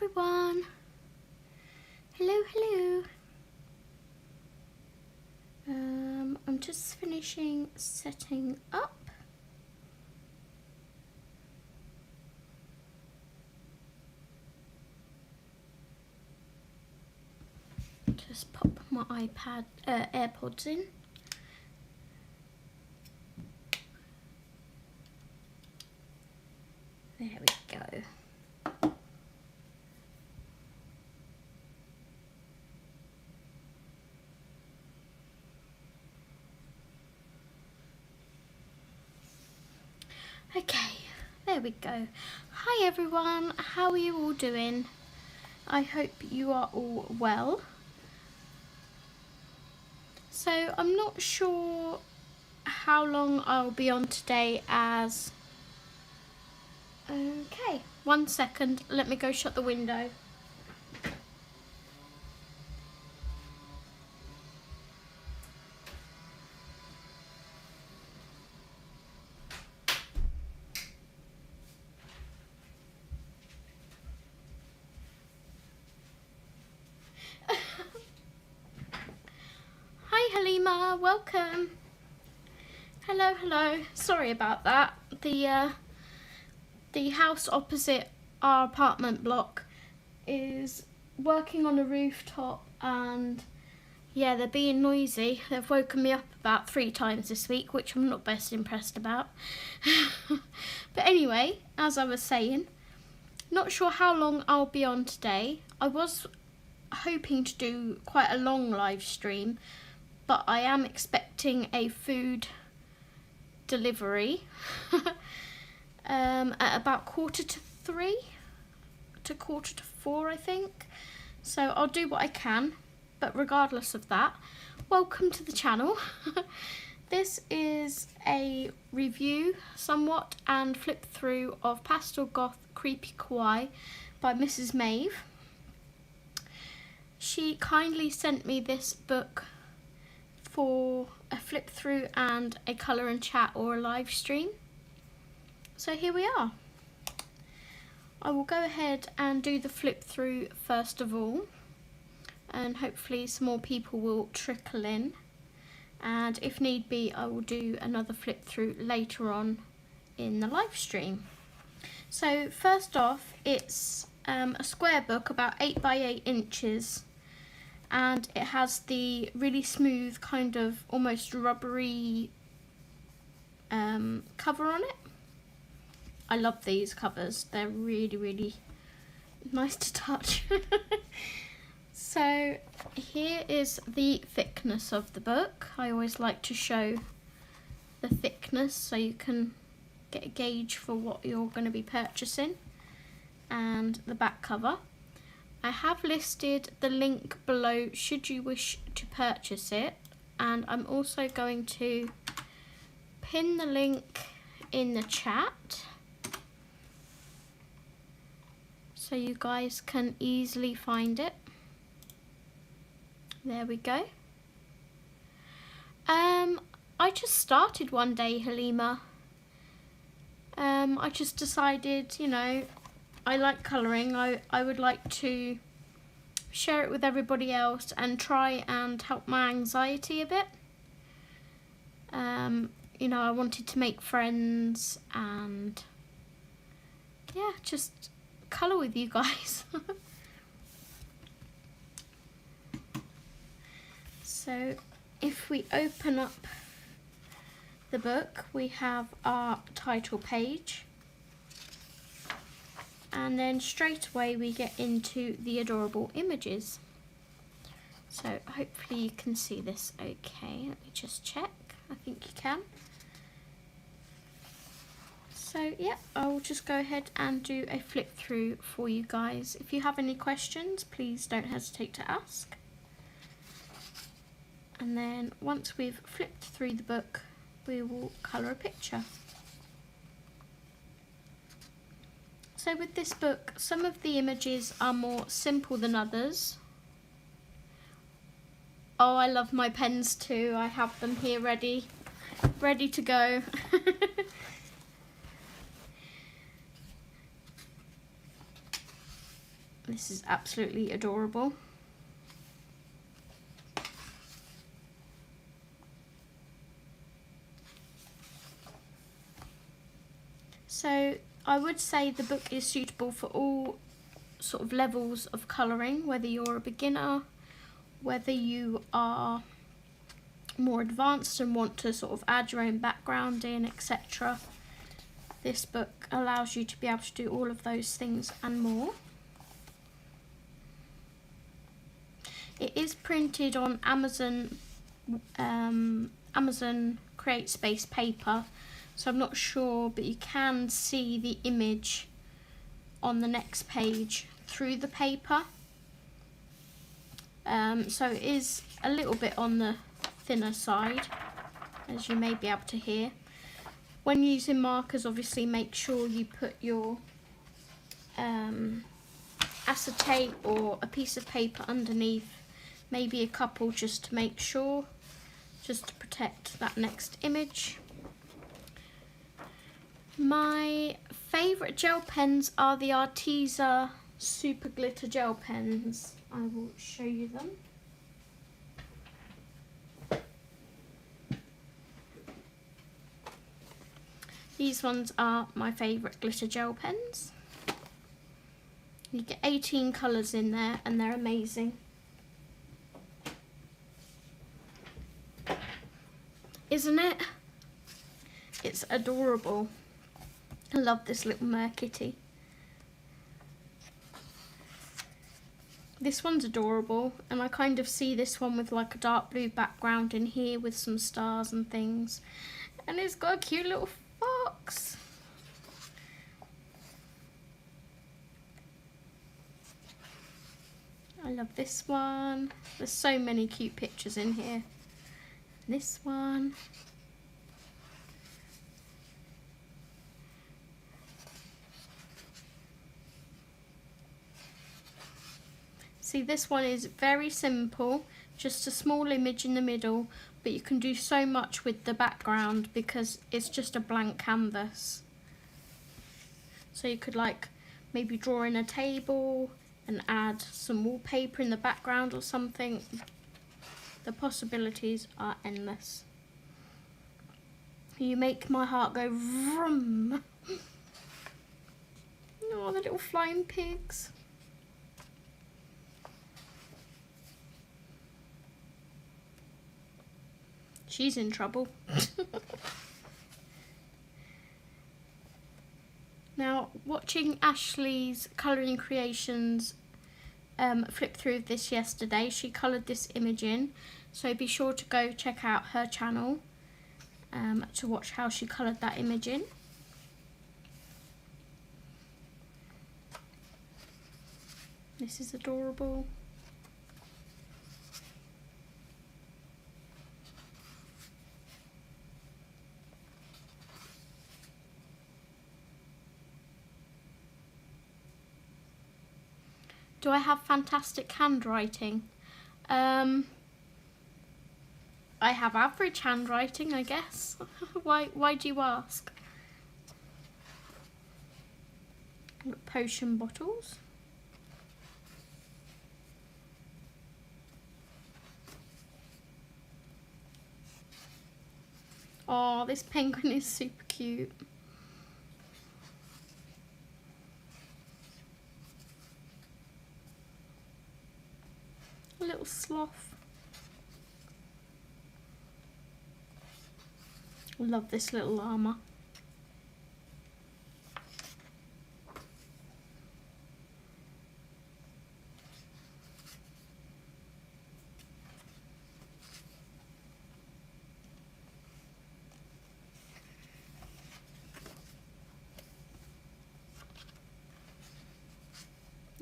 everyone. Hello, hello. I'm just finishing setting up. Just pop my iPad, AirPods in. There we go. Okay, there we go. Hi everyone, how are you all doing? I hope you are all well. So I'm not sure how long I'll be on today as... Okay, 1 second, let me go shut the window. Hi Halima, welcome. Hello, hello. Sorry about that. The house opposite our apartment block is working on a rooftop and yeah, they're being noisy. They've woken me up about 3 times this week, which I'm not best impressed about. But anyway, as I was saying, not sure how long I'll be on today. I was hoping to do quite a long live stream, but I am expecting a food delivery at about 2:45 to 4:45, I think. So I'll do what I can, but regardless of that, welcome to the channel. This is a review somewhat and flip through of Pastel, Goth, Creepy Kawaii by Mrs Mauve. She kindly sent me this book for a flip through and a colour and chat or a live stream. So here we are. I will go ahead and do the flip through first of all, and hopefully some more people will trickle in, and if need be I will do another flip through later on in the live stream. So first off, it's a square book about 8 by 8 inches, and it has the really smooth kind of almost rubbery cover on it. I love these covers, they're really, really nice to touch. So here is the thickness of the book. I always like to show the thickness so you can get a gauge for what you're going to be purchasing. And the back cover. I have listed the link below should you wish to purchase it, and I'm also going to pin the link in the chat so you guys can easily find it. There we go. I just started one day, Halima. I just decided, you know, I like colouring. I would like to share it with everybody else and try and help my anxiety a bit. You know, I wanted to make friends and yeah, just colour with you guys. So if we open up the book, we have our title page, and then straight away we get into the adorable images. So hopefully you can see this okay. Let me just check. I think you can. So yeah, I'll just go ahead and do a flip through for you guys. If you have any questions, please don't hesitate to ask. And then once we've flipped through the book, we will colour a picture. So with this book, some of the images are more simple than others. Oh, I love my pens too. I have them here ready to go. This is absolutely adorable. So I would say the book is suitable for all sort of levels of colouring, whether you're a beginner, whether you are more advanced and want to sort of add your own background in, etc. This book allows you to be able to do all of those things and more. It is printed on Amazon CreateSpace paper, so I'm not sure, but you can see the image on the next page through the paper. So it is a little bit on the thinner side, as you may be able to hear. When using markers, obviously make sure you put your acetate or a piece of paper underneath, maybe a couple, just to make sure, just to protect that next image. My favourite gel pens are the Arteza Super Glitter Gel Pens. I will show you them. These ones are my favourite glitter gel pens. You get 18 colours in there and they're amazing. Isn't it? It's adorable. I love this little merkitty. This one's adorable, and I kind of see this one with like a dark blue background in here with some stars and things. And it's got a cute little fox. I love this one. There's so many cute pictures in here. This one. See, this one is very simple, just a small image in the middle, but you can do so much with the background because it's just a blank canvas. So you could like maybe draw in a table and add some wallpaper in the background or something. The possibilities are endless. You make my heart go vroom. Oh, the little flying pigs. She's in trouble. Now, watching Ashley's Colouring Creations flip through this yesterday, she coloured this image in, so be sure to go check out her channel to watch how she coloured that image in. This is adorable. Do I have fantastic handwriting? I have average handwriting, I guess. Why do you ask? Potion bottles. Oh, this penguin is super cute. A little sloth. Love this little llama.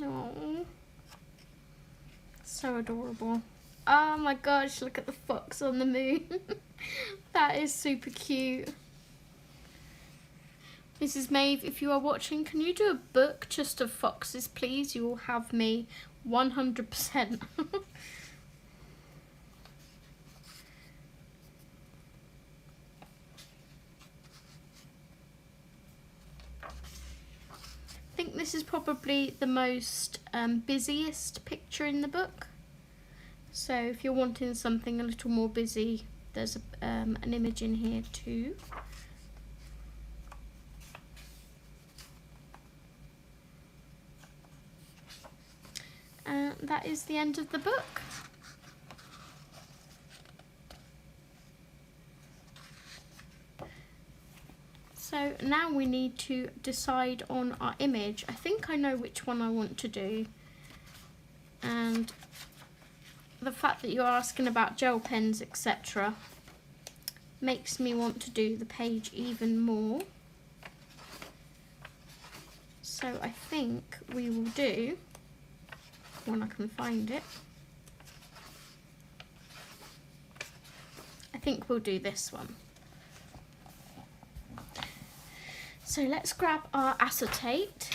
Oh, so adorable. Oh my gosh, look at the fox on the moon. That is super cute. Mrs Mauve, if you are watching, can you do a book just of foxes, please? You will have me 100%. think this is probably the most busiest picture in the book. So if you're wanting something a little more busy, there's an image in here too. And that is the end of the book. So now we need to decide on our image. I think I know which one I want to do. And the fact that you're asking about gel pens, etc., makes me want to do the page even more. So I think we will do, when I can find it, I think we'll do this one. So let's grab our acetate.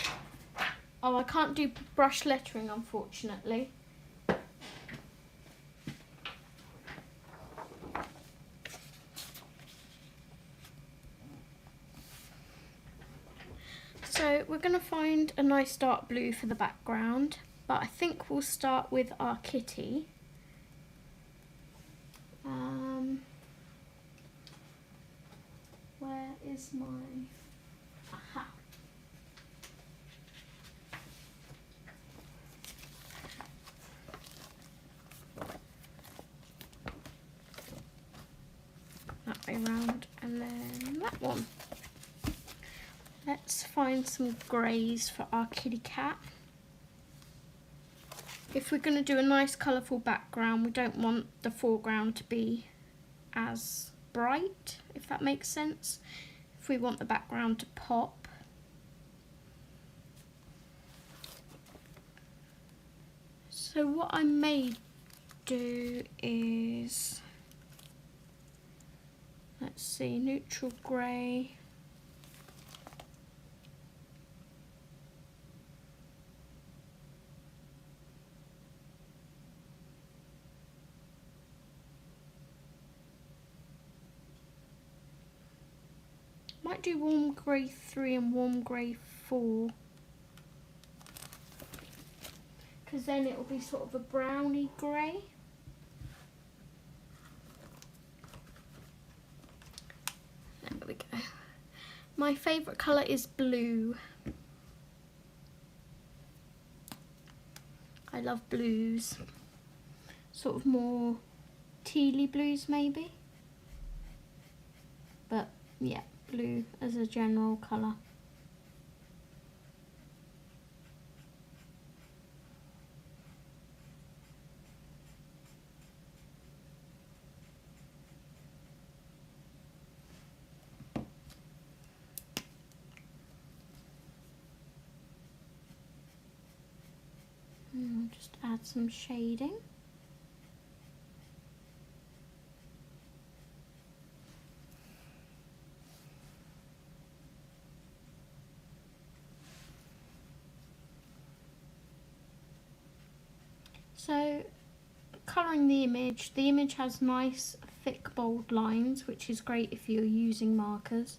Oh, I can't do brush lettering, unfortunately. So we're going to find a nice dark blue for the background, but I think we'll start with our kitty. Where is my... Aha. That way around, and then that one. Let's find some greys for our kitty cat. If we're going to do a nice colourful background, we don't want the foreground to be as bright, if that makes sense. If we want the background to pop. So what I may do is, let's see, neutral grey. Might do warm grey 3 and warm grey 4. Because then it will be sort of a browny grey. There we go. My favourite colour is blue. I love blues. Sort of more tealy blues maybe. But yeah, blue as a general colour. And I'll just add some shading. So, colouring the image has nice thick bold lines, which is great if you're using markers,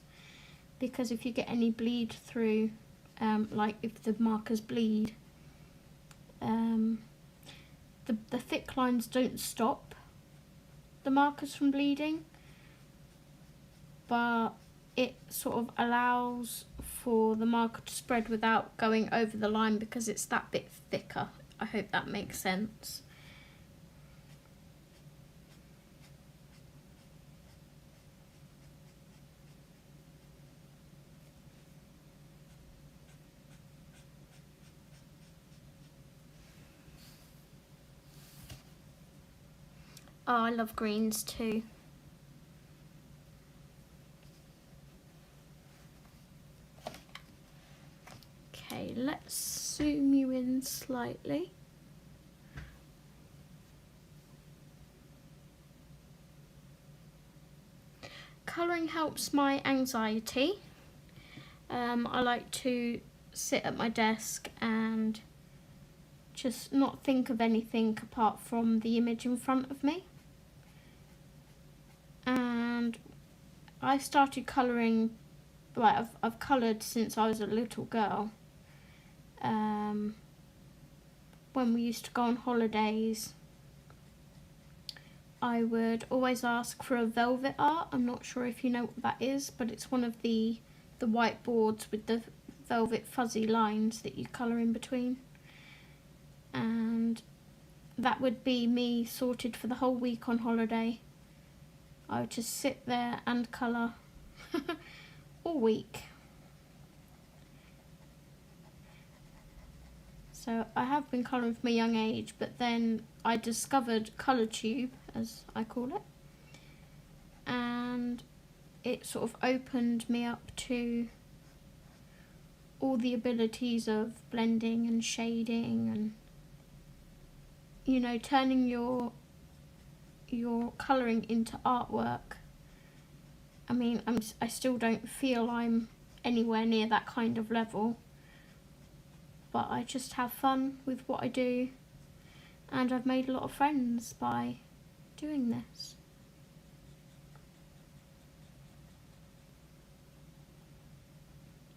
because if you get any bleed through, like if the markers bleed, the thick lines don't stop the markers from bleeding, but it sort of allows for the marker to spread without going over the line because it's that bit thicker. I hope that makes sense. Oh, I love greens too. Okay, let's zoom you in slightly. Colouring helps my anxiety. I like to sit at my desk and just not think of anything apart from the image in front of me. And I started colouring, well, I've coloured since I was a little girl, when we used to go on holidays, I would always ask for a velvet art. I'm not sure if you know what that is, but it's one of the whiteboards with the velvet fuzzy lines that you colour in between. And that would be me sorted for the whole week on holiday. I would just sit there and colour all week. So I have been colouring from a young age, but then I discovered ColourTube, as I call it, and it sort of opened me up to all the abilities of blending and shading and, you know, turning your colouring into artwork. I mean, I still don't feel I'm anywhere near that kind of level, but I just have fun with what I do, and I've made a lot of friends by doing this.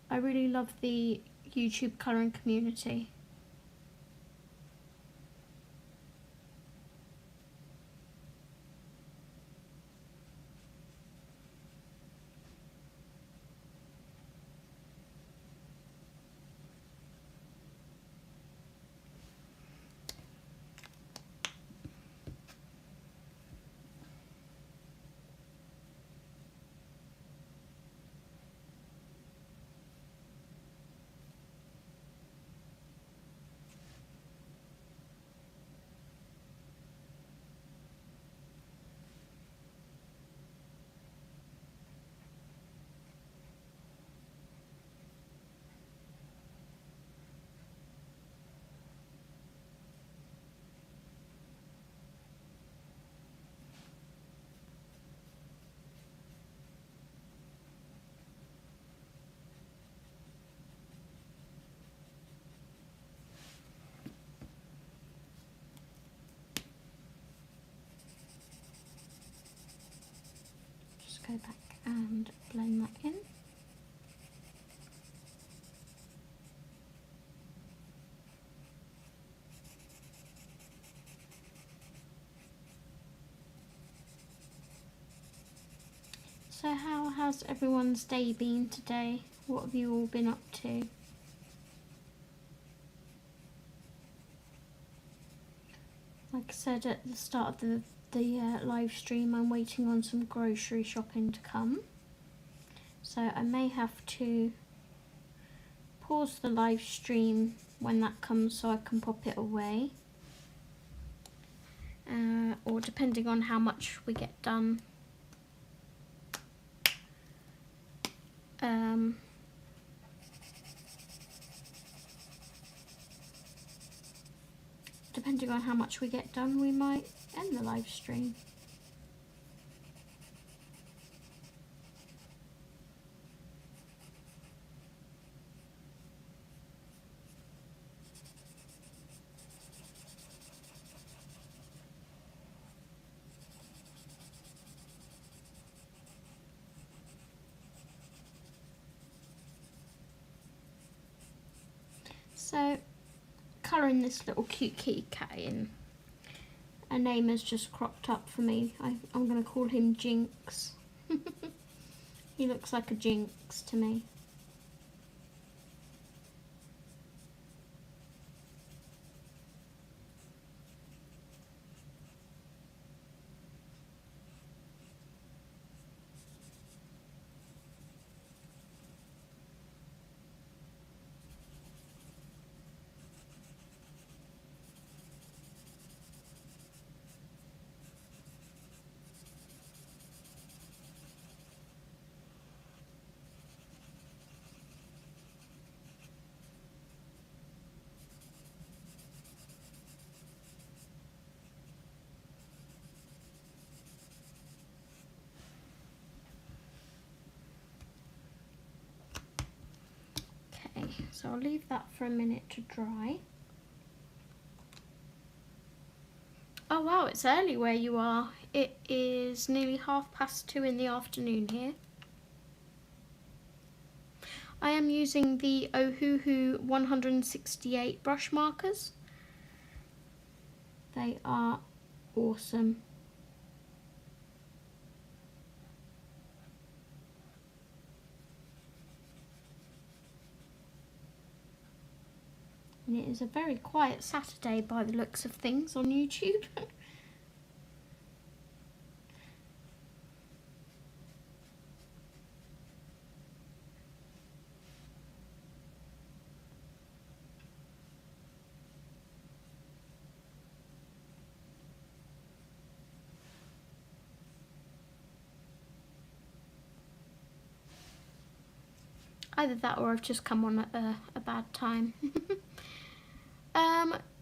I really love the YouTube colouring community. Go back and blend that in. So how has everyone's day been today? What have you all been up to? Like I said at the start of the live stream, I'm waiting on some grocery shopping to come, so I may have to pause the live stream when that comes so I can pop it away, or depending on how much we get done, we might end the live stream. So, colouring this little cute kitty cat in. A name has just cropped up for me. I'm going to call him Jinx. He looks like a jinx to me. So I'll leave that for a minute to dry. Oh wow, it's early where you are. It is nearly 2:30 in the afternoon here. I am using the Ohuhu 168 brush markers. They are awesome. And it is a very quiet Saturday by the looks of things on YouTube. Either that or I've just come on at a bad time.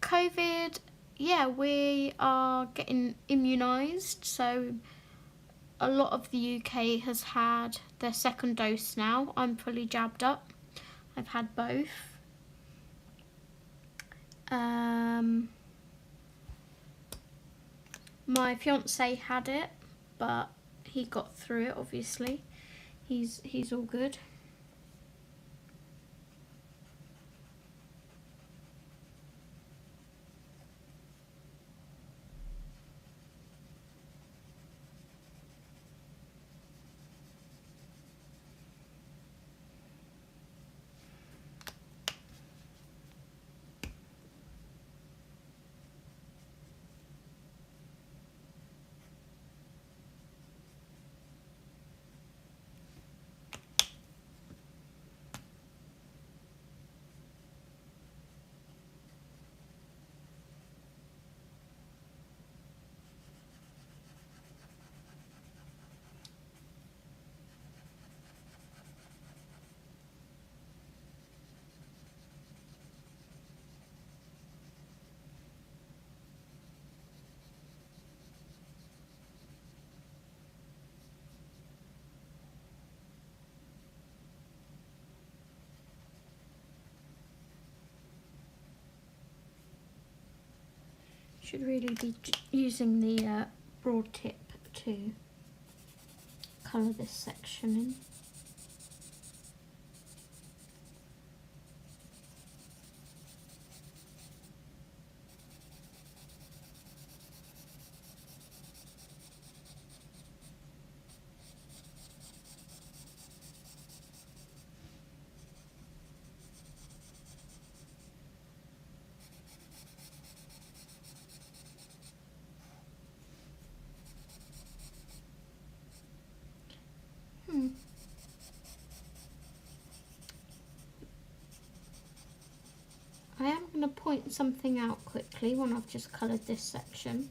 COVID, yeah, we are getting immunised, so a lot of the UK has had their second dose now. I'm fully jabbed up. I've had both. My fiance had it, but he got through it, obviously. He's all good. Should really be using the broad tip to colour this section in. I am going to point something out quickly when I've just coloured this section.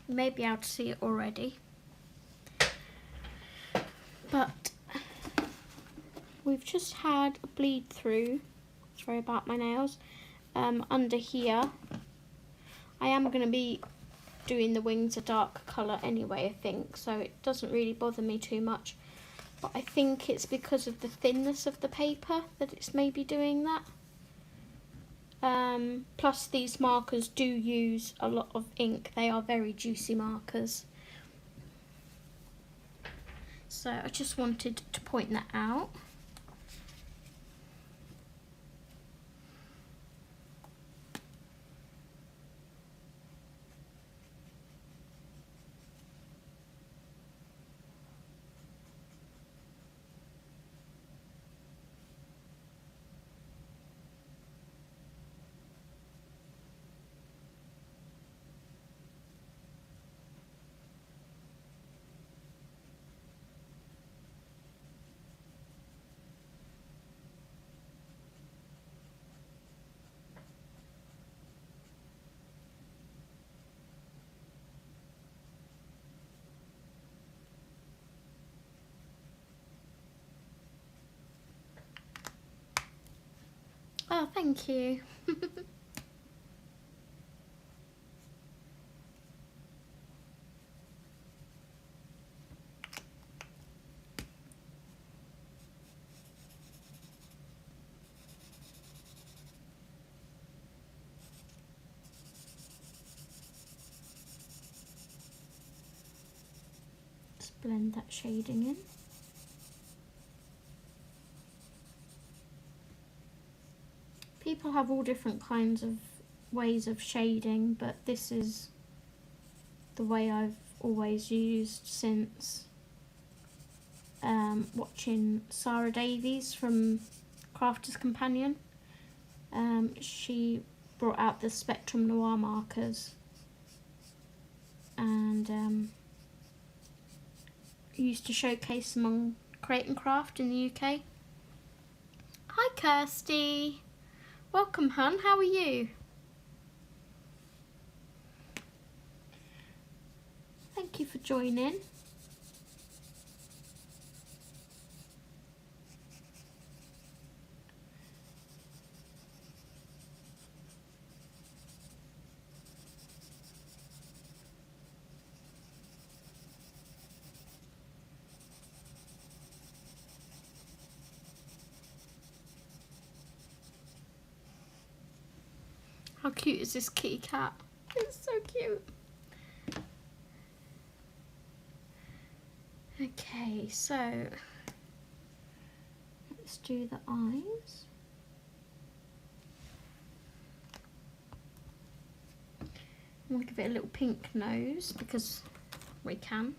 You may be able to see it already. But we've just had a bleed through, sorry about my nails, under here. I am going to be doing the wings a dark colour anyway, I think, so it doesn't really bother me too much. But I think it's because of the thinness of the paper that it's maybe doing that. Plus these markers do use a lot of ink. They are very juicy markers. So I just wanted to point that out. Oh, thank you. Just blend that shading in. People have all different kinds of ways of shading, but this is the way I've always used since watching Sarah Davies from Crafter's Companion. She brought out the Spectrum Noir markers and used to showcase them on Create and Craft in the UK. Hi Kirsty! Welcome hun, how are you? Thank you for joining. How cute is this kitty cat? It's so cute. Okay, so let's do the eyes. I'm going to give it a little pink nose because we can.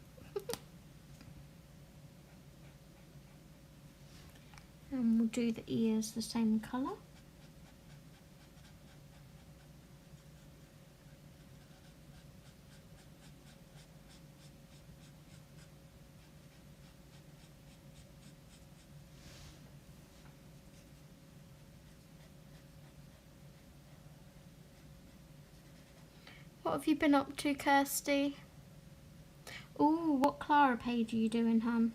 And we'll do the ears the same colour. What have you been up to, Kirsty? Ooh, what Clara page are you doing, hun?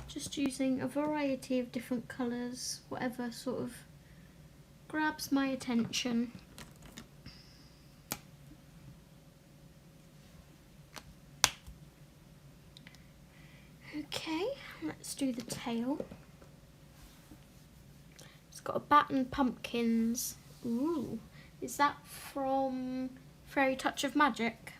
Just using a variety of different colours, whatever sort of grabs my attention. Okay, let's do the tail. It's got a bat and pumpkins. Ooh, is that from Fairy Touch of Magic?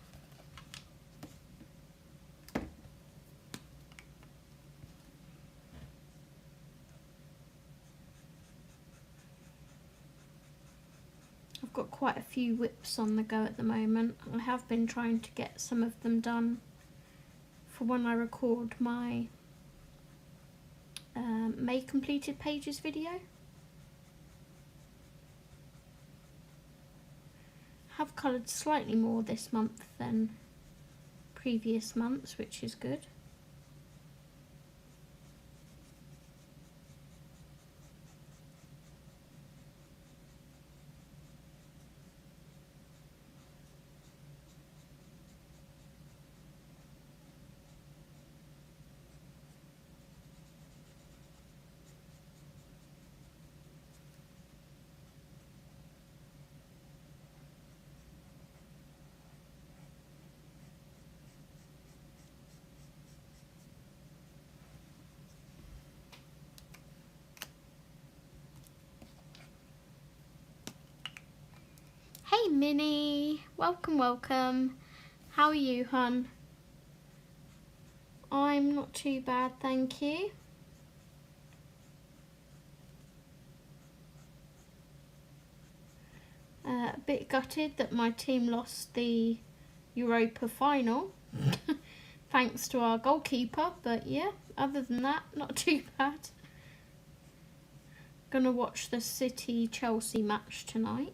I've got quite a few whips on the go at the moment. I have been trying to get some of them done for when I record my May Completed Pages video. Have coloured slightly more this month than previous months, which is good. Hey Minnie, welcome, welcome. How are you, hun? I'm not too bad, thank you. A bit gutted that my team lost the Europa final, thanks to our goalkeeper, but yeah, other than that, not too bad. Gonna watch the City-Chelsea match tonight.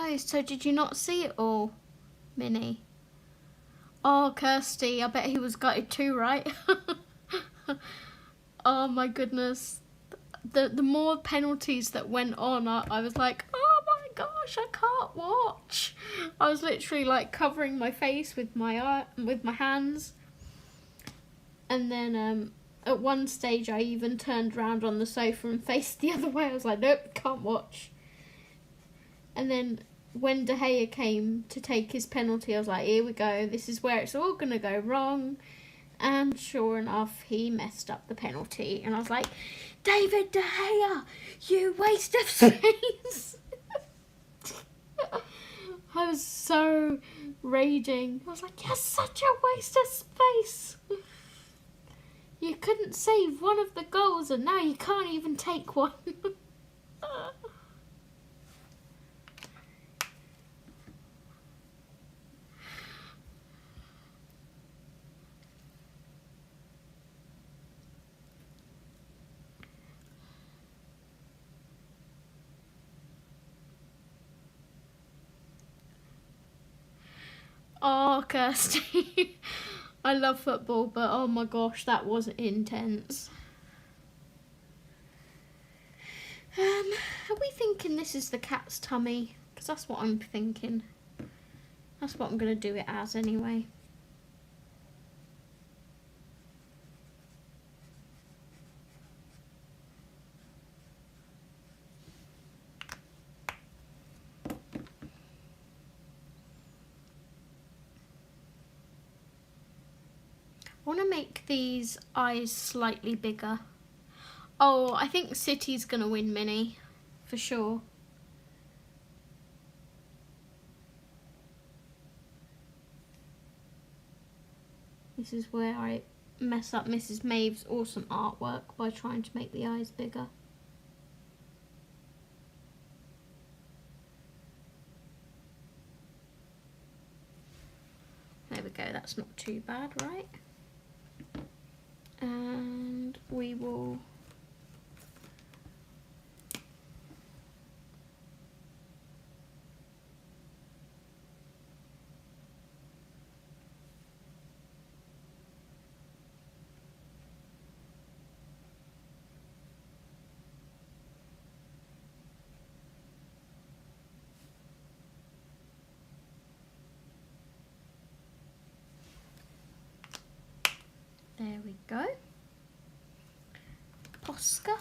no, so did you not see it all, Minnie? Oh, Kirsty, I bet he was gutted too, right? Oh my goodness. The more penalties that went on, I was like, oh my gosh, I can't watch. I was literally like covering my face with my hands. And then at one stage I even turned around on the sofa and faced the other way. I was like, nope, can't watch. And then when De Gea came to take his penalty, I was like, here we go, this is where it's all going to go wrong. And sure enough, he messed up the penalty. And I was like, David De Gea, you waste of space. I was so raging. I was like, you're such a waste of space. You couldn't save one of the goals and now you can't even take one. Oh, Kirsty. I love football, but oh my gosh, that was intense. Are we thinking this is the cat's tummy? Because that's what I'm thinking. That's what I'm going to do it as anyway. I want to make these eyes slightly bigger. Oh, I think City's going to win, Minnie, for sure. This is where I mess up Mrs Mauve's awesome artwork by trying to make the eyes bigger. There we go, that's not too bad, right? And we will there we go. Oscar.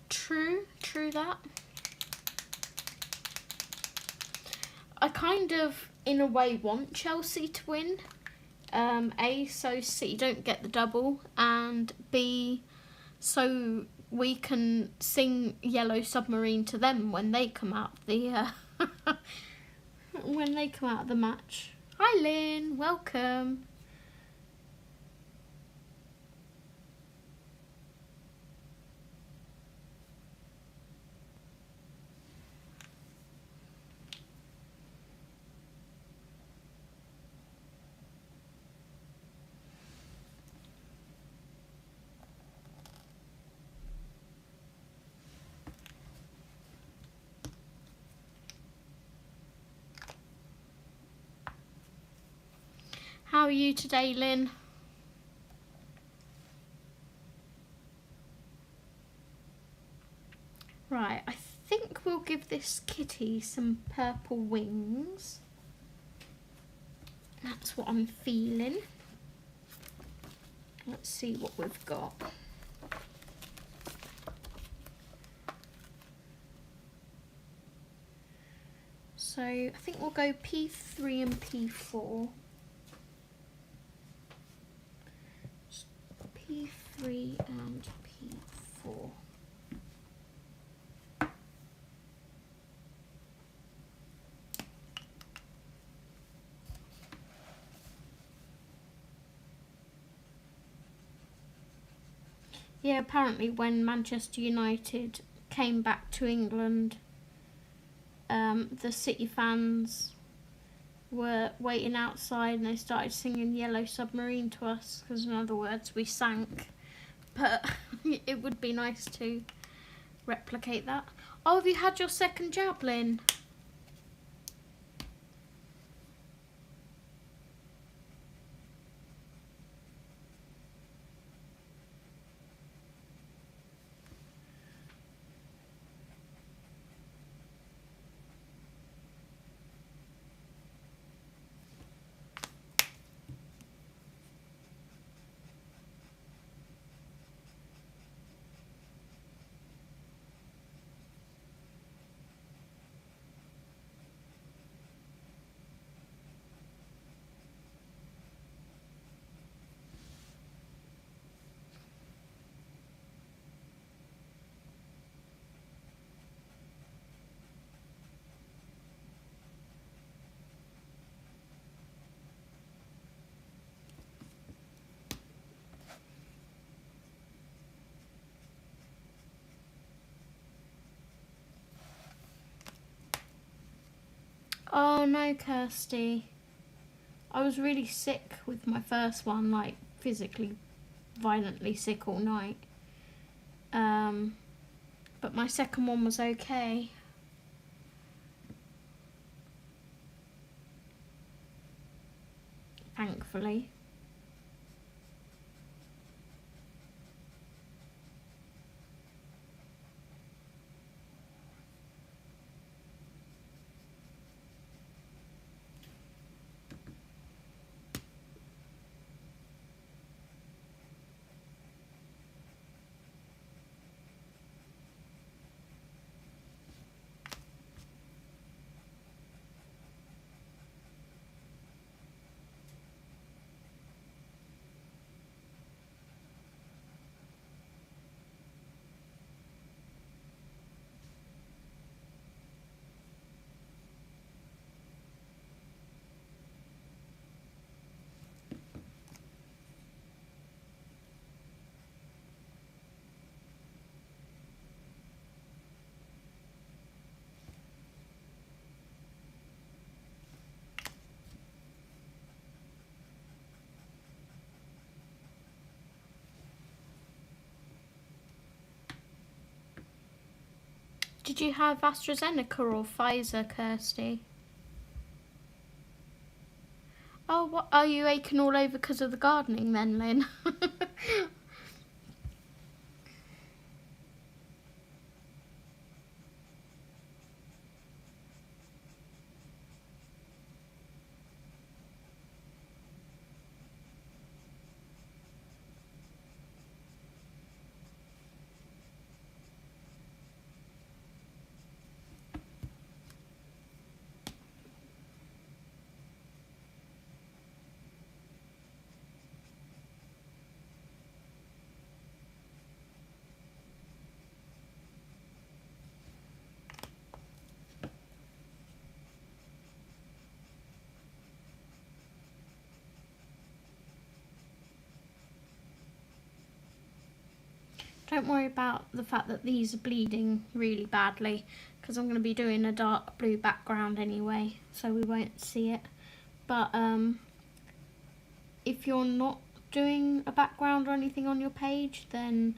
True that. I kind of, in a way, want Chelsea to win. A, so City don't get the double, and B, so we can sing Yellow Submarine to them when they come out the when they come out of the match. Hi Lynn, welcome. How are you today, Lynn? Right, I think we'll give this kitty some purple wings. That's what I'm feeling. Let's see what we've got. So I think we'll go P3 and P4. P3 and P4. Yeah, apparently when Manchester United came back to England, the City fans were waiting outside and they started singing Yellow Submarine to us, because in other words we sank. but it would be nice to replicate that. Oh, have you had your second jab, Lynn? Oh no, Kirsty. I was really sick with my first one, like physically violently sick all night. But my second one was okay. Thankfully. Did you have AstraZeneca or Pfizer, Kirsty? Oh, what, are you aching all over because of the gardening then, Lynn? Don't worry about the fact that these are bleeding really badly, because I'm going to be doing a dark blue background anyway, so we won't see it. But if you're not doing a background or anything on your page, then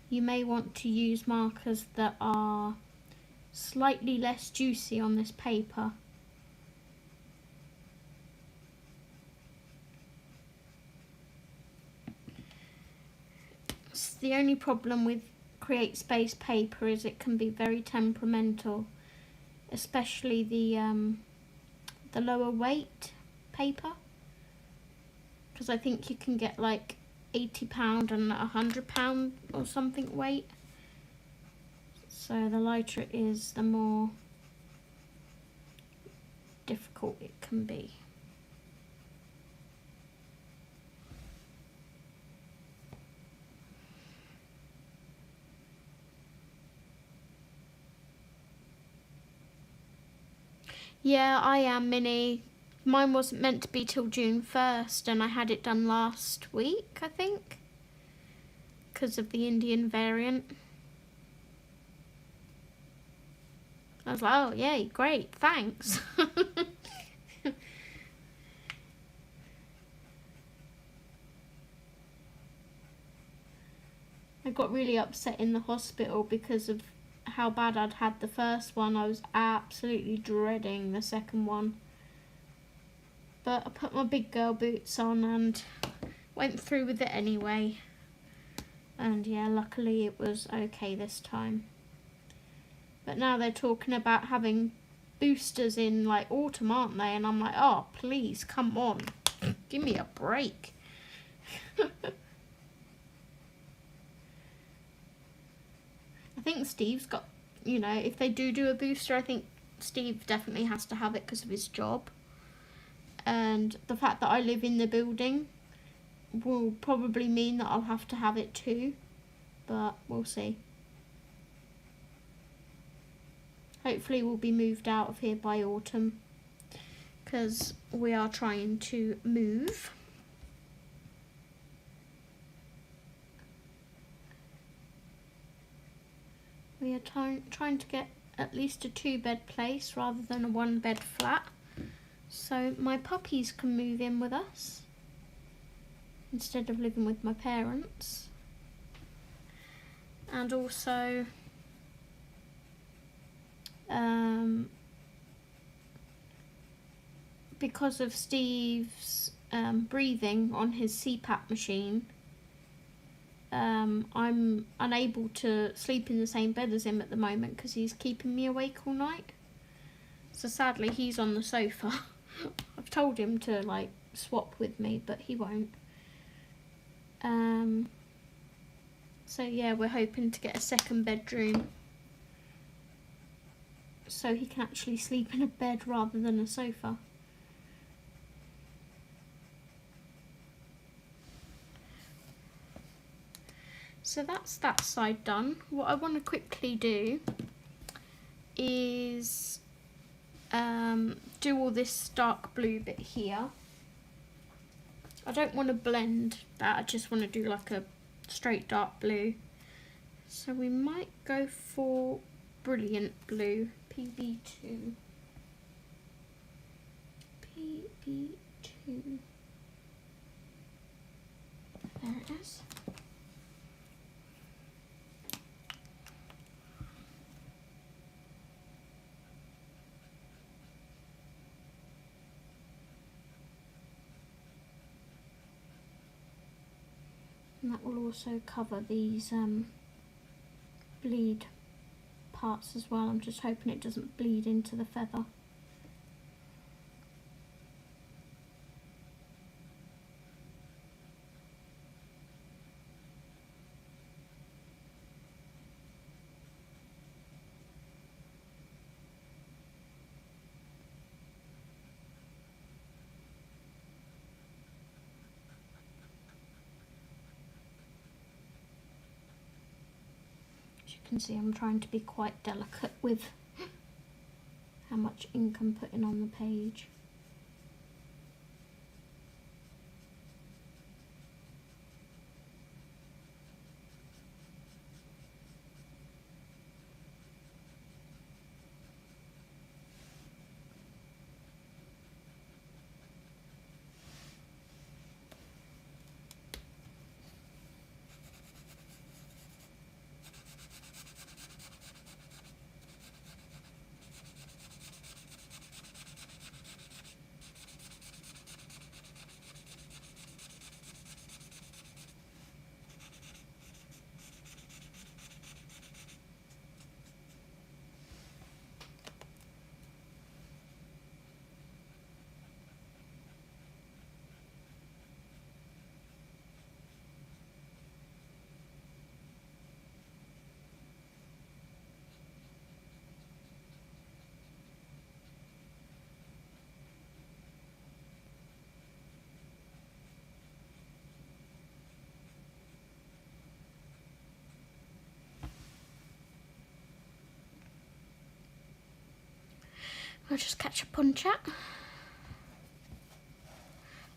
you may want to use markers that are slightly less juicy on this paper. The only problem with Create Space paper is it can be very temperamental, especially the lower weight paper, because I think you can get like £80 and £100 or something weight. So the lighter it is, the more difficult it can be. Yeah, I am, Minnie. Mine wasn't meant to be till June 1st, and I had it done last week, I think, because of the Indian variant. I was like, oh, yay, great, thanks. I got really upset in the hospital because of how bad I'd had the first one. I was absolutely dreading the second one. But I put my big girl boots on and went through with it anyway. And yeah, luckily it was okay this time. But now they're talking about having boosters in like autumn, aren't they? And I'm like, oh, please, come on. Give me a break. I think Steve's got, you know, if they do a booster, I think Steve definitely has to have it because of his job. And the fact that I live in the building will probably mean that I'll have to have it too. But we'll see. Hopefully we'll be moved out of here by autumn, because we are trying to move. We are trying to get at least a 2-bed place rather than a 1-bed flat, so my puppies can move in with us instead of living with my parents. And also because of Steve's breathing on his CPAP machine, I'm unable to sleep in the same bed as him at the moment because he's keeping me awake all night. So sadly he's on the sofa. I've told him to like swap with me, but he won't. So yeah, we're hoping to get a second bedroom so he can actually sleep in a bed rather than a sofa. So that's that side done. What I want to quickly do is do all this dark blue bit here. I don't want to blend that, I just want to do like a straight dark blue. So we might go for Brilliant Blue, PB2. PB2. There it is. And that will also cover these bleed parts as well. I'm just hoping it doesn't bleed into the feather. You can see I'm trying to be quite delicate with how much ink I'm putting on the page. I'll just catch up on chat.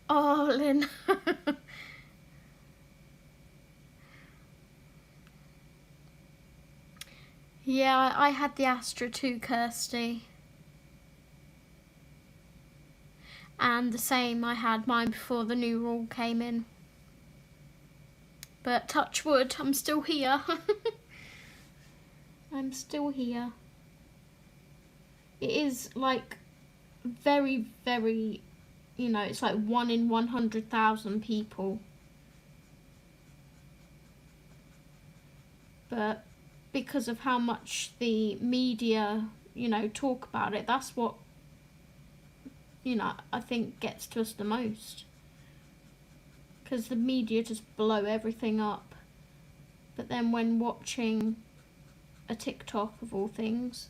Oh, Lynn. Yeah, I had the Astra too, Kirsty. And the same, I had mine before the new rule came in. But touch wood, I'm still here. I'm still here. It is like very, very, you know, it's like 1 in 100,000 people. But because of how much the media, you know, talk about it, that's what, you know, I think gets to us the most. Because the media just blow everything up. But then when watching a TikTok of all things,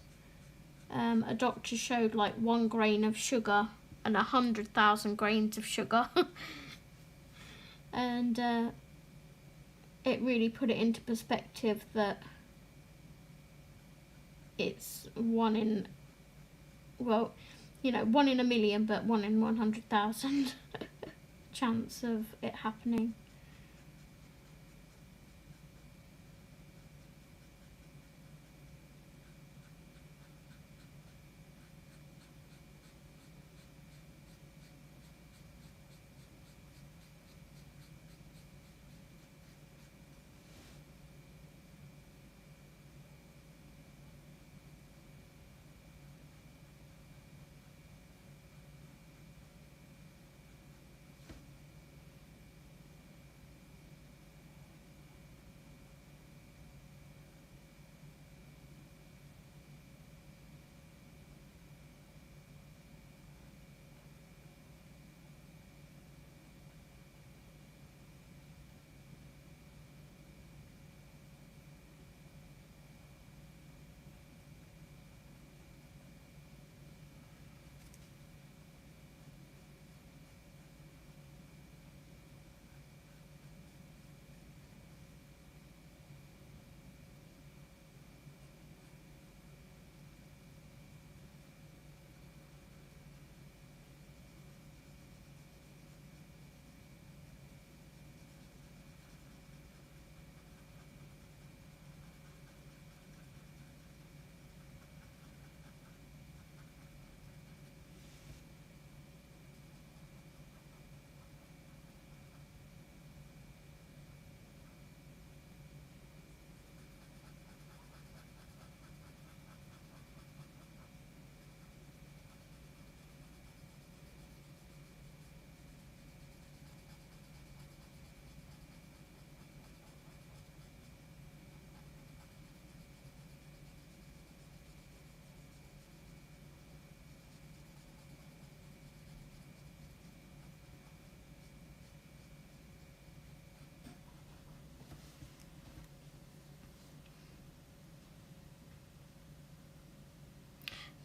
a doctor showed like 1 grain of sugar and 100,000 grains of sugar. And it really put it into perspective that it's 1 in, well, you know, 1 in a million, but 1 in 100,000 chance of it happening.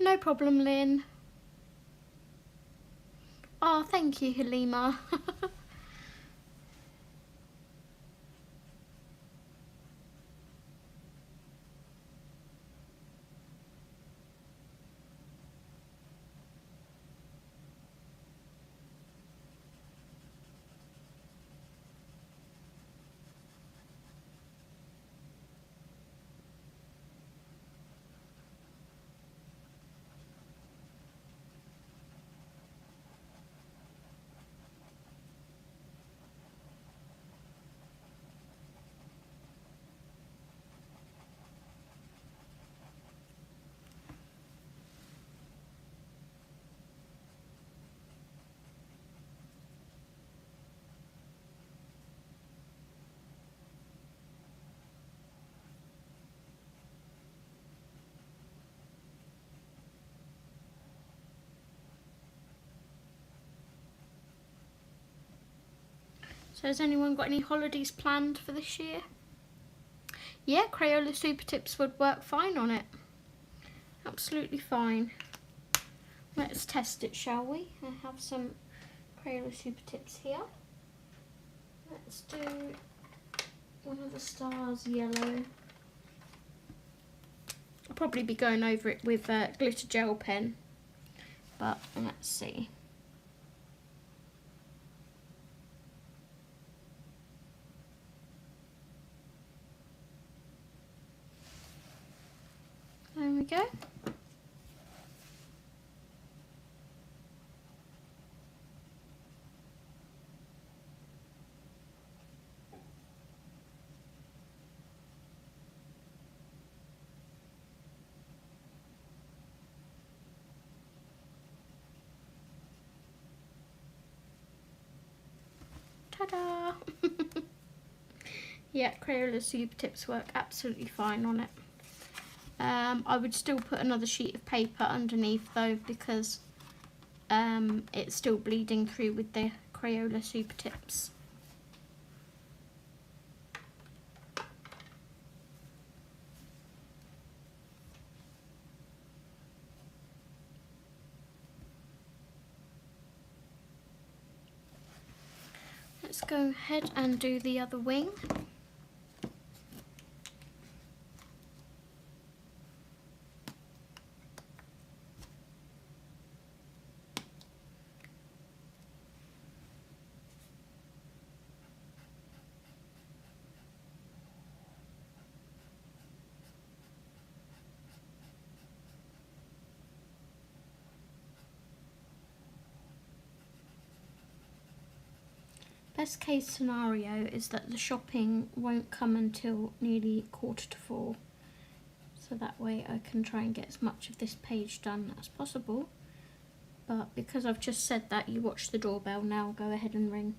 No problem, Lynn. Oh, thank you, Halima. So has anyone got any holidays planned for this year? Yeah, Crayola Super Tips would work fine on it. Absolutely fine. Let's test it, shall we? I have some Crayola Super Tips here. Let's do one of the stars yellow. I'll probably be going over it with a glitter gel pen, but let's see. There we go. Ta-da! Yeah, Crayola super tips work absolutely fine on it. I would still put another sheet of paper underneath though, because it's still bleeding through with the Crayola super tips. Let's go ahead and do the other wing. Best case scenario is that the shopping won't come until nearly 3:45, so that way I can try and get as much of this page done as possible. But because I've just said that, you watch the doorbell now, go ahead and ring.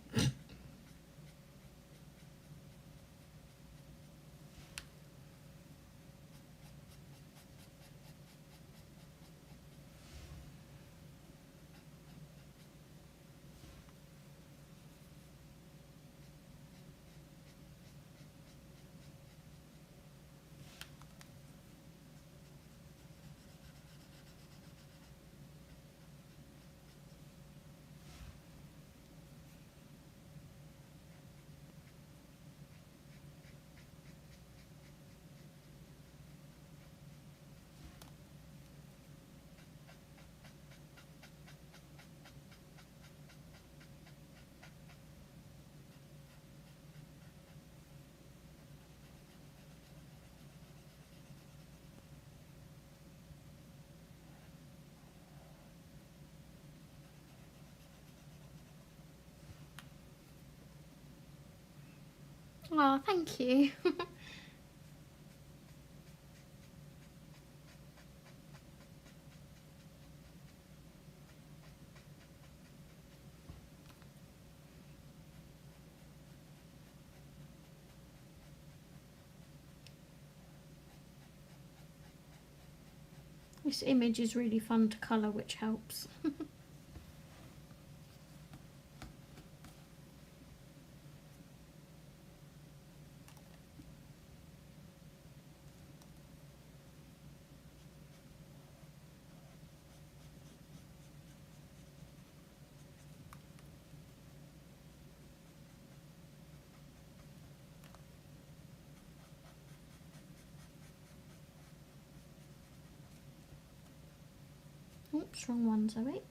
Oh, thank you. This image is really fun to colour, which helps. Oops, wrong one, Zoe.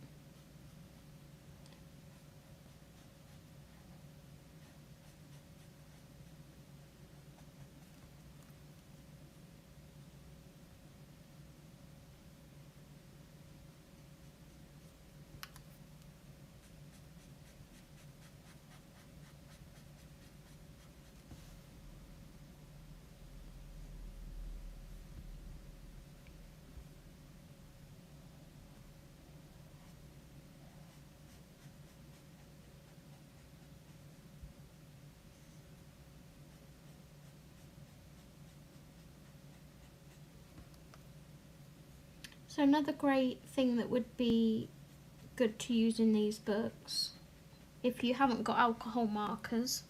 So another great thing that would be good to use in these books, if you haven't got alcohol markers,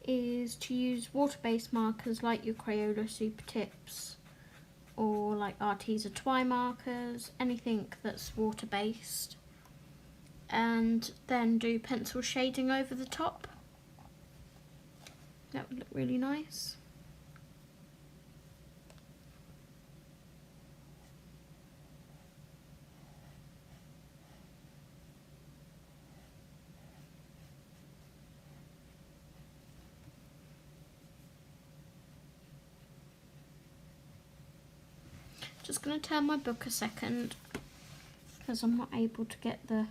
is to use water-based markers like your Crayola Super Tips or like Arteza Twi markers, anything that's water-based, and then do pencil shading over the top. That would look really nice. Just going to turn my book a second because I'm not able to get the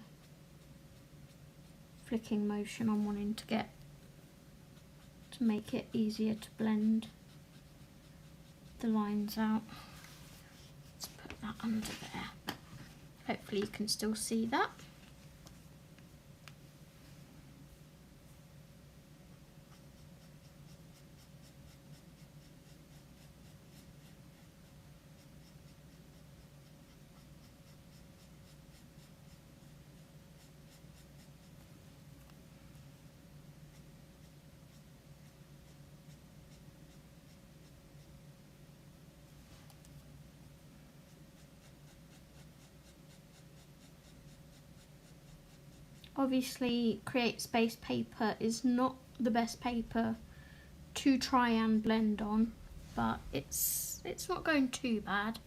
flicking motion I'm wanting to get, to make it easier to blend the lines out. Let's put that under there. Hopefully you can still see that. Obviously, Create Space paper is not the best paper to try and blend on, but it's not going too bad.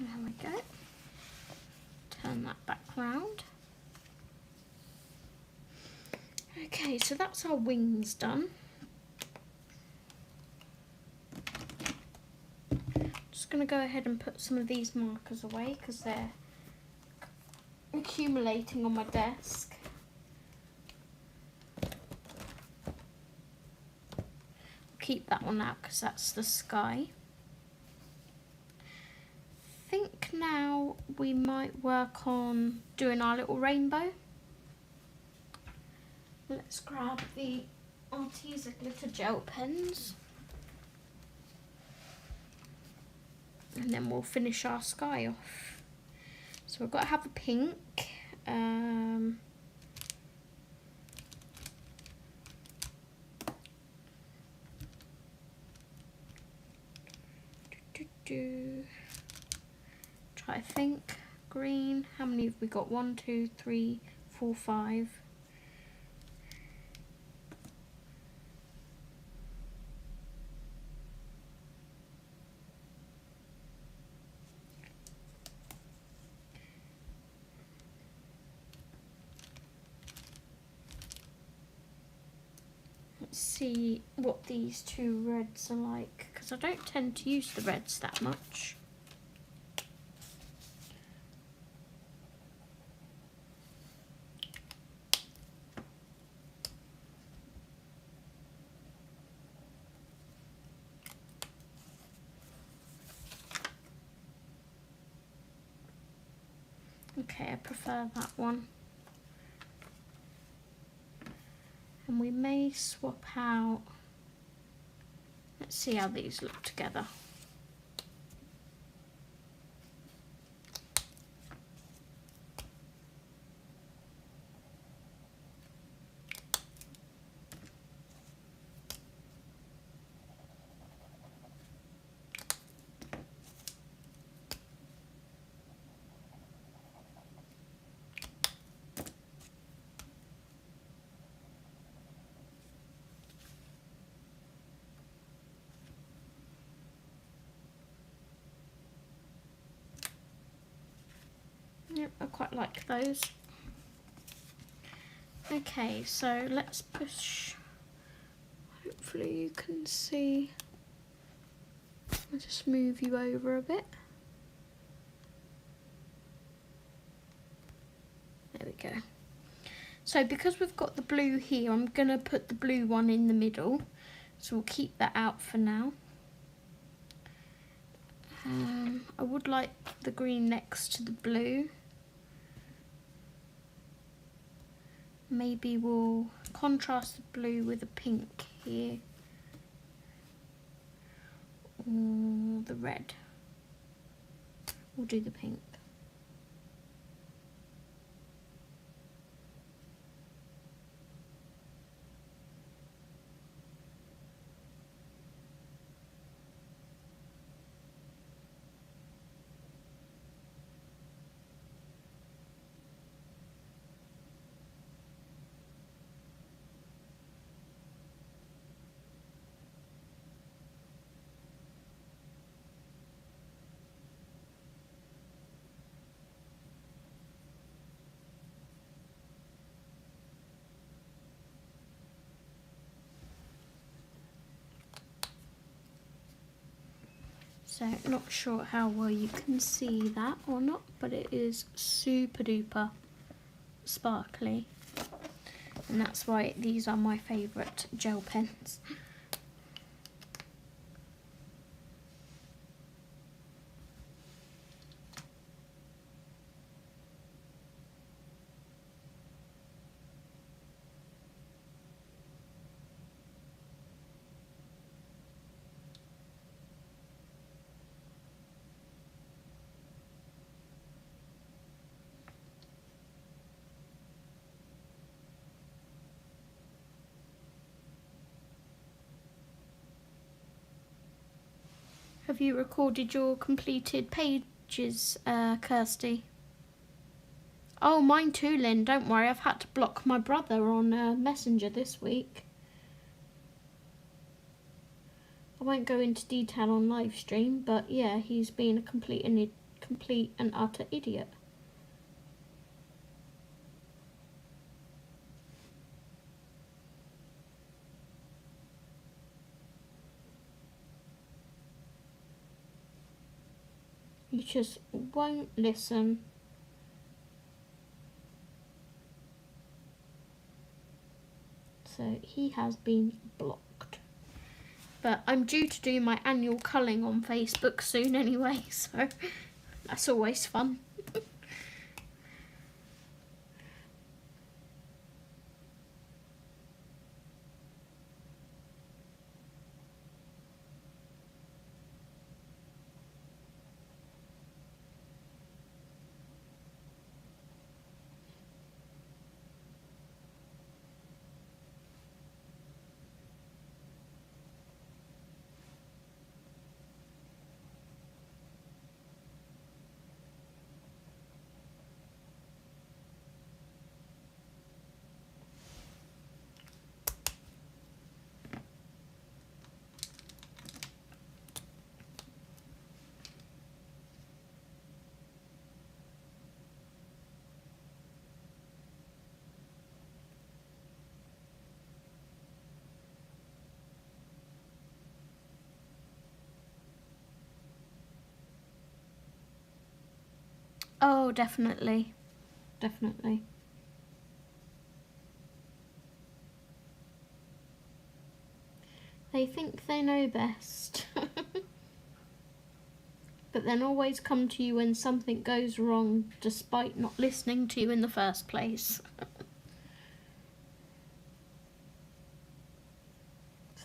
There we go. Turn that back round. Okay, so that's our wings done. Just going to go ahead and put some of these markers away because they're accumulating on my desk. Keep that one out because that's the sky. I think now we might work on doing our little rainbow. Let's grab the Arteza glitter gel pens and then we'll finish our sky off. So we've got to have a pink. Try to think. Green. How many have we got? 1, 2, 3, 4, 5. Let's see what these two reds are like, because I don't tend to use the reds that much. Okay, I prefer that one. And we may swap out. Let's see how these look together. Yep, I quite like those. Okay, so let's push. Hopefully you can see. I'll just move you over a bit. There we go. So because we've got the blue here, I'm going to put the blue one in the middle. So we'll keep that out for now. I would like the green next to the blue. Maybe we'll contrast the blue with a pink here. Or the red. We'll do the pink. So not sure how well you can see that or not, but it is super duper sparkly. And that's why these are my favourite gel pens. Have you recorded your completed pages, Kirsty? Oh, mine too, Lynn. Don't worry, I've had to block my brother on Messenger this week. I won't go into detail on live stream, but yeah, he's been a complete and utter idiot. He just won't listen. So he has been blocked. But I'm due to do my annual culling on Facebook soon anyway, so that's always fun. Oh, definitely. Definitely. They think they know best. But then always come to you when something goes wrong, despite not listening to you in the first place.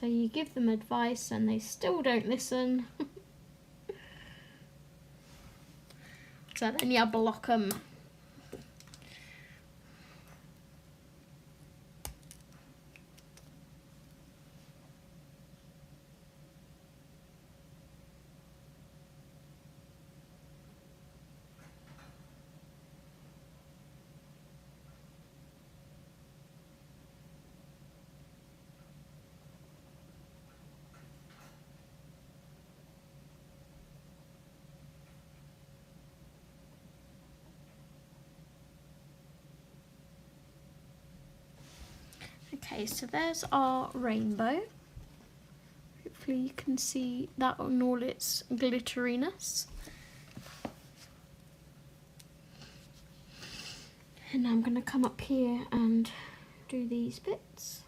So you give them advice and they still don't listen. So then you block them. Okay, so there's our rainbow. Hopefully you can see that on all its glitteriness. And I'm going to come up here and do these bits.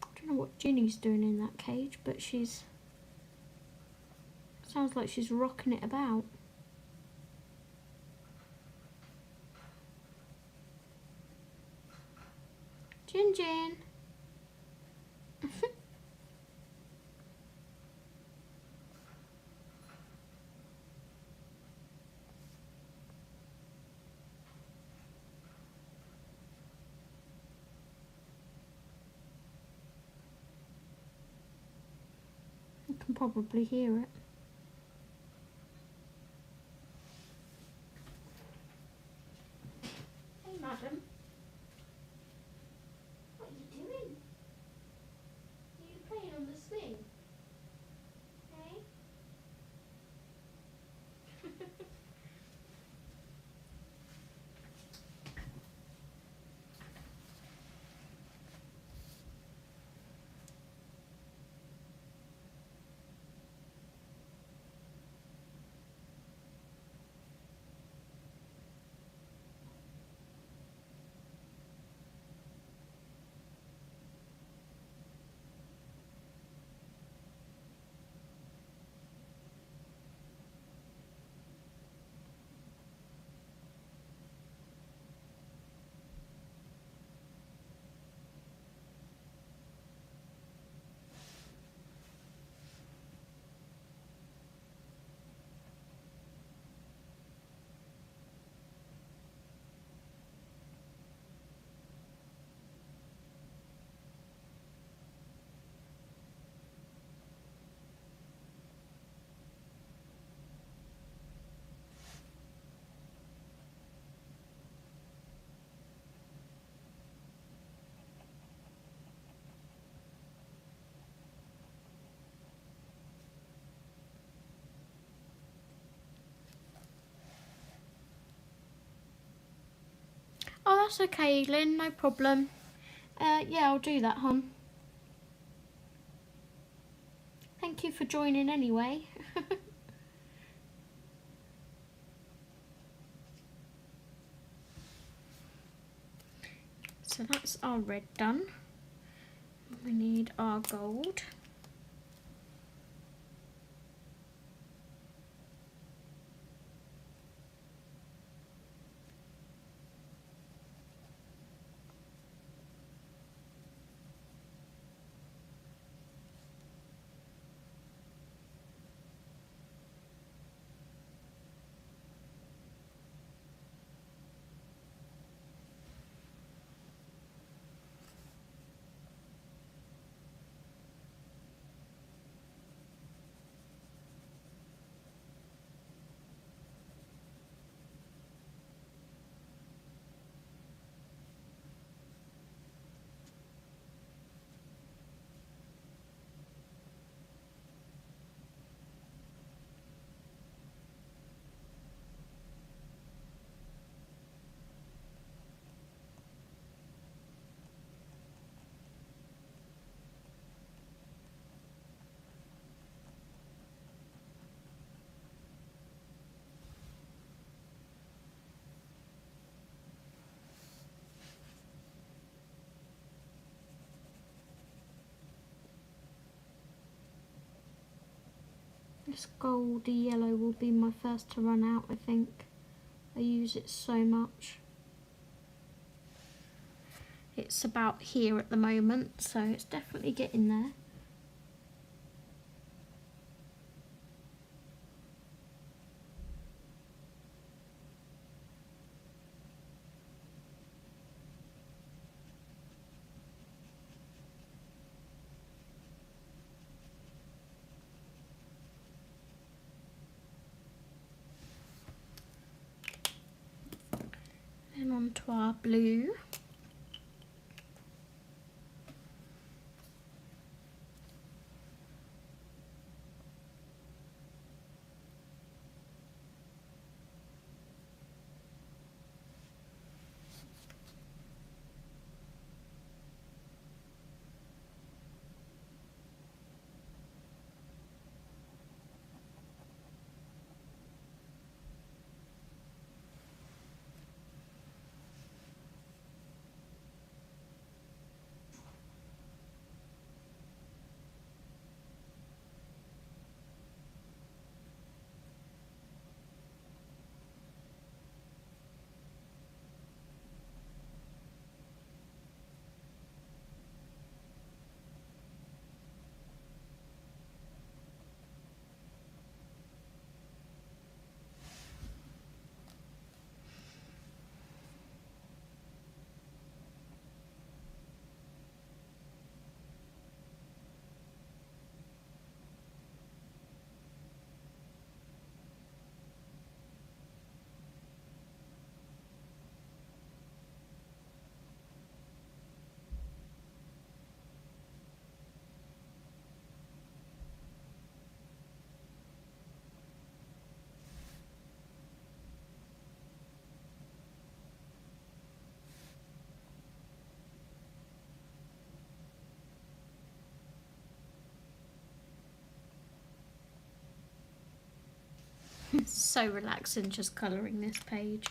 I don't know what Ginny's doing in that cage, but she's... sounds like she's rocking it about. Gin Gin. You can probably hear it. Hey, madam. What are you doing? Are you playing on the swing? Hey? That's okay, Lynn, no problem. Yeah, I'll do that, hon. Thank you for joining anyway. So that's our red done. We need our gold. This goldy yellow will be my first to run out, I think. I use it so much. It's about here at the moment, so it's definitely getting there. Then on to our blue. It's so relaxing just colouring this page.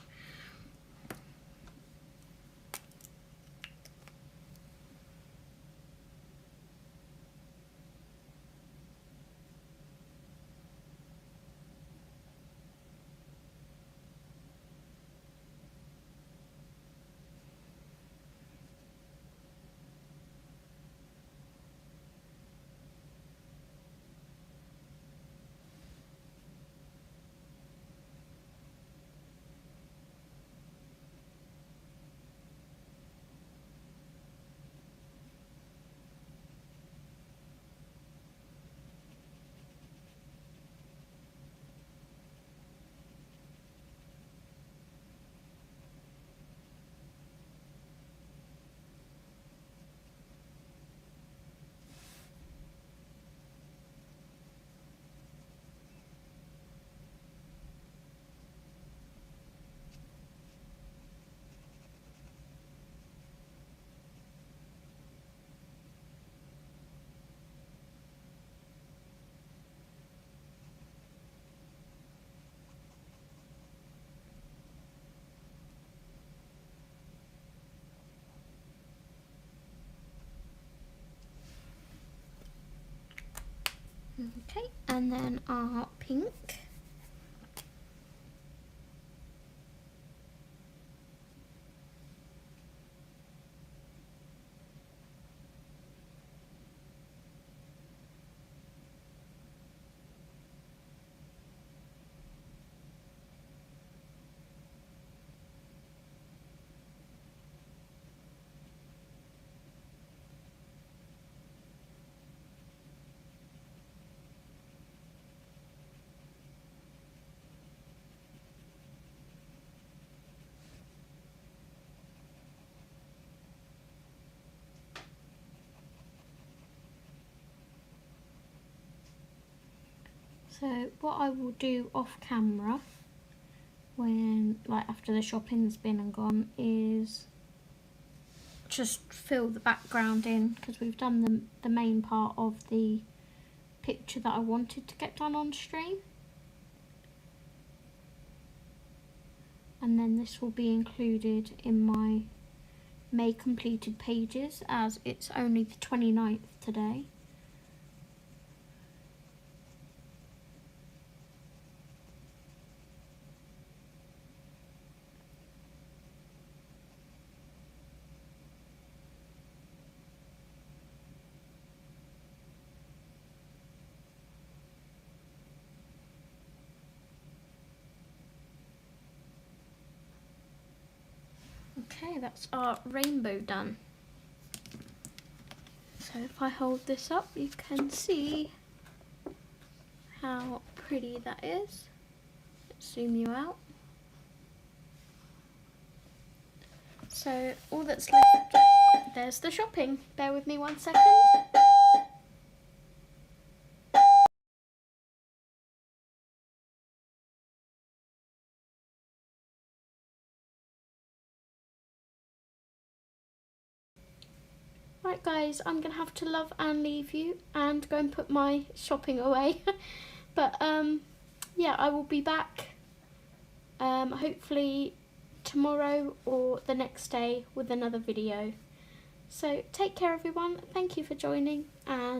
Okay, and then our pink. So what I will do off camera, when after the shopping's been and gone, is just fill the background in, because we've done the main part of the picture that I wanted to get done on stream. And then this will be included in my May completed pages, as it's only the 29th today. Okay, that's our rainbow done. So if I hold this up, you can see how pretty that is. Let's zoom you out. So all that's left, there's the shopping. Bear with me 1 second. Right guys, I'm going to have to love and leave you and go and put my shopping away. But yeah, I will be back hopefully tomorrow or the next day with another video. So take care everyone, thank you for joining, and